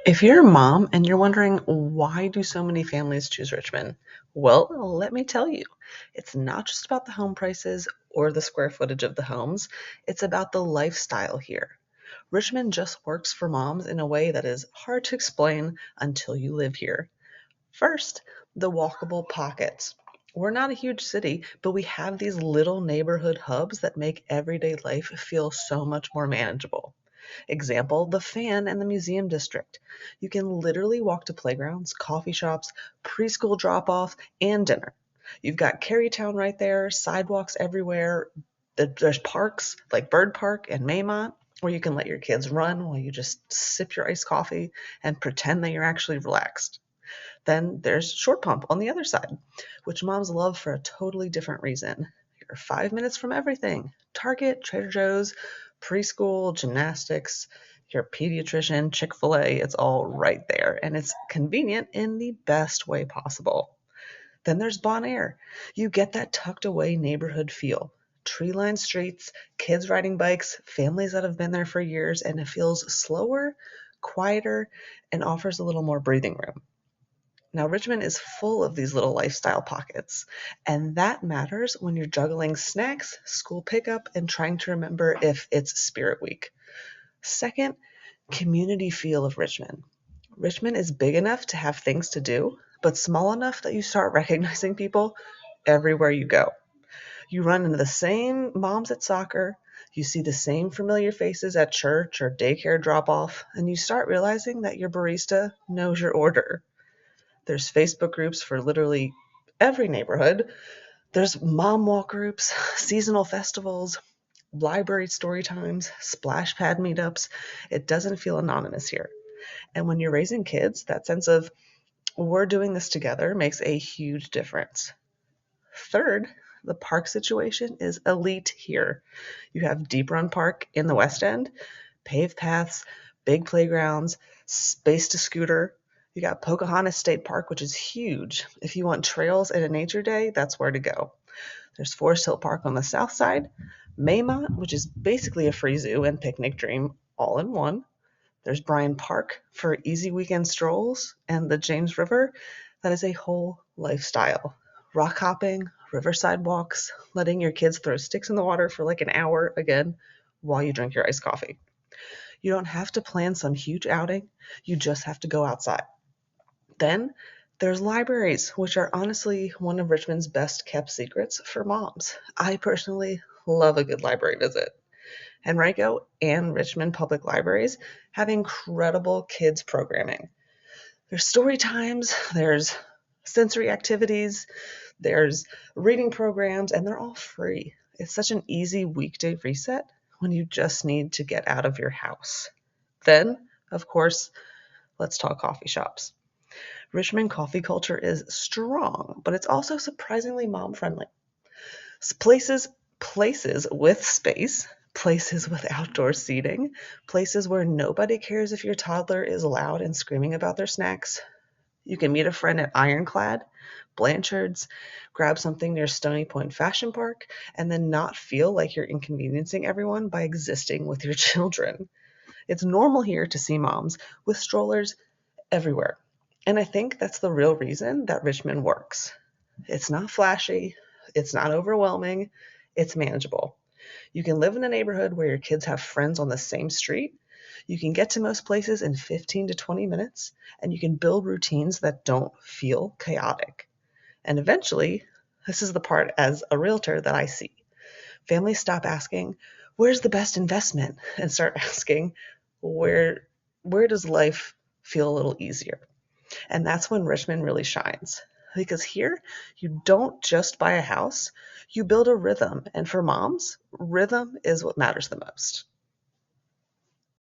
If you're a mom and you're wondering why do so many families choose Richmond, well, let me tell you. It's not just about the home prices or the square footage of the homes, it's about the lifestyle here. Richmond just works for moms in a way that is hard to explain until you live here. First, the walkable pockets. We're not a huge city, but we have these little neighborhood hubs that make everyday life feel so much more manageable. Example, the Fan and the Museum District. You can literally walk to playgrounds, coffee shops, preschool drop off, and dinner. You've got Carytown right there, sidewalks everywhere. There's parks like Bird Park and Maymont where you can let your kids run while you just sip your iced coffee and pretend that you're actually relaxed. Then there's Short Pump on the other side, which moms love for a totally different reason. You're 5 minutes from everything: Target, Trader Joe's, preschool, gymnastics, your pediatrician, Chick-fil-A. It's all right there, and it's convenient in the best way possible. Then there's Bon Air. You get that tucked away neighborhood feel. Tree lined streets, kids riding bikes, families that have been there for years, and it feels slower, quieter, and offers a little more breathing room. Now, Richmond is full of these little lifestyle pockets, and that matters when you're juggling snacks, school pickup, and trying to remember if it's Spirit Week. Second, community feel of Richmond. Richmond is big enough to have things to do, but small enough that you start recognizing people everywhere you go. You run into the same moms at soccer, you see the same familiar faces at church or daycare drop off, and you start realizing that your barista knows your order. There's Facebook groups for literally every neighborhood. There's mom walk groups, seasonal festivals, library story times, splash pad meetups. It doesn't feel anonymous here. And when you're raising kids, that sense of we're doing this together makes a huge difference. Third, the park situation is elite here. You have Deep Run Park in the West End, paved paths, big playgrounds, space to scooter. You got Pocahontas State Park, which is huge. If you want trails and a nature day, that's where to go. There's Forest Hill Park on the south side, Maymont, which is basically a free zoo and picnic dream all in one. There's Bryan Park for easy weekend strolls, and the James River, that is a whole lifestyle. Rock hopping, riverside walks, letting your kids throw sticks in the water for like an hour again while you drink your iced coffee. You don't have to plan some huge outing, you just have to go outside. Then there's libraries, which are honestly one of Richmond's best kept secrets for moms. I personally love a good library visit. Henrico and Richmond Public Libraries have incredible kids programming. There's story times, there's sensory activities, there's reading programs, and they're all free. It's such an easy weekday reset when you just need to get out of your house. Then, of course, let's talk coffee shops. Richmond coffee culture is strong, but it's also surprisingly mom friendly. Places places with space, places with outdoor seating, places where nobody cares if your toddler is loud and screaming about their snacks. You can meet a friend at Ironclad, Blanchard's, grab something near Stony Point Fashion Park, and then not feel like you're inconveniencing everyone by existing with your children. It's normal here to see moms with strollers everywhere. And I think that's the real reason that Richmond works. It's not flashy, it's not overwhelming, it's manageable. You can live in a neighborhood where your kids have friends on the same street. You can get to most places in 15 to 20 minutes, and you can build routines that don't feel chaotic. And eventually, this is the part as a realtor that I see. Families stop asking, where's the best investment? And start asking, where where does life feel a little easier? And that's when Richmond really shines. Because here, you don't just buy a house, you build a rhythm. And for moms, rhythm is what matters the most.